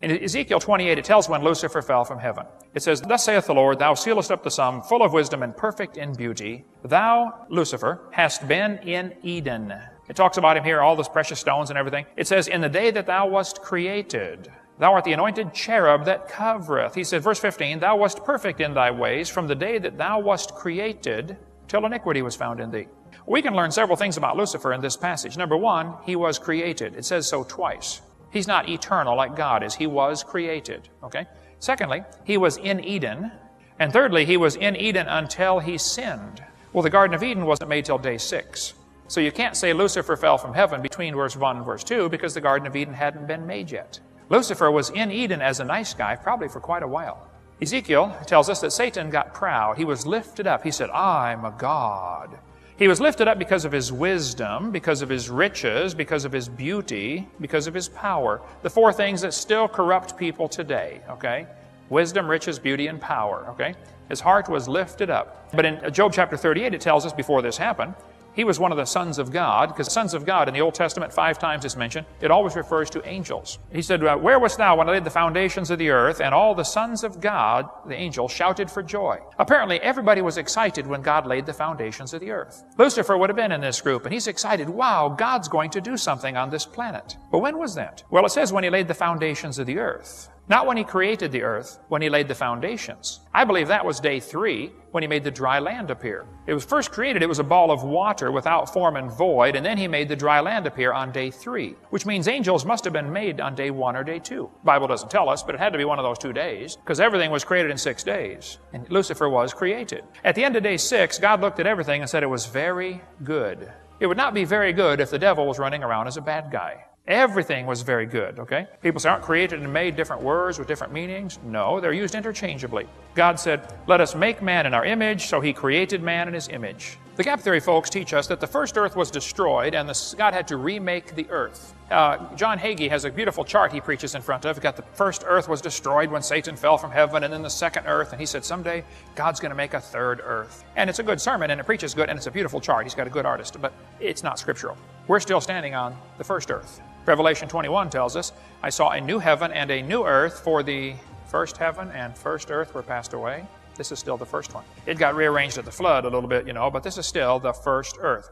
In Ezekiel 28, it tells when Lucifer fell from heaven. It says, "Thus saith the Lord, Thou sealest up the sum, full of wisdom and perfect in beauty. Thou, Lucifer, hast been in Eden." It talks about him here, all those precious stones and everything. It says, "In the day that thou wast created, thou art the anointed cherub that covereth." He said, verse 15, "Thou wast perfect in thy ways from the day that thou wast created till iniquity was found in thee." We can learn several things about Lucifer in this passage. Number one, he was created. It says so twice. He's not eternal like God is. He was created. Okay? Secondly, he was in Eden. And thirdly, he was in Eden until he sinned. Well, the Garden of Eden wasn't made till day 6. So you can't say Lucifer fell from heaven between verse 1 and verse 2 because the Garden of Eden hadn't been made yet. Lucifer was in Eden as a nice guy probably for quite a while. Ezekiel tells us that Satan got proud. He was lifted up. He said, "I'm a god." He was lifted up because of his wisdom, because of his riches, because of his beauty, because of his power. The 4 things that still corrupt people today, okay? Wisdom, riches, beauty, and power, okay? His heart was lifted up. But in Job chapter 38, it tells us before this happened, he was one of the sons of God, because sons of God in the Old Testament 5 times is mentioned. It always refers to angels. He said, "Where wast thou when I laid the foundations of the earth? And all the sons of God," the angels, "shouted for joy." Apparently, everybody was excited when God laid the foundations of the earth. Lucifer would have been in this group, and he's excited. Wow, God's going to do something on this planet. But when was that? Well, it says when he laid the foundations of the earth. Not when he created the earth, when he laid the foundations. I believe that was day 3 when he made the dry land appear. It was first created, it was a ball of water without form and void, and then he made the dry land appear on day 3, which means angels must have been made on day 1 or day 2. The Bible doesn't tell us, but it had to be one of those 2 days, because everything was created in 6 days, and Lucifer was created. At the end of day 6, God looked at everything and said it was very good. It would not be very good if the devil was running around as a bad guy. Everything was very good, okay? People say, aren't created and made different words with different meanings? No, they're used interchangeably. God said, "Let us make man in our image," so he created man in his image. The gap theory folks teach us that the first earth was destroyed and God had to remake the earth. John Hagee has a beautiful chart he preaches in front of. He got the first earth was destroyed when Satan fell from heaven, and then the second earth, and he said someday God's going to make a third earth. And it's a good sermon, and it preaches good, and it's a beautiful chart. He's got a good artist, but it's not scriptural. We're still standing on the first earth. Revelation 21 tells us, "I saw a new heaven and a new earth, for the first heaven and first earth were passed away." This is still the first one. It got rearranged at the flood a little bit, but this is still the first earth.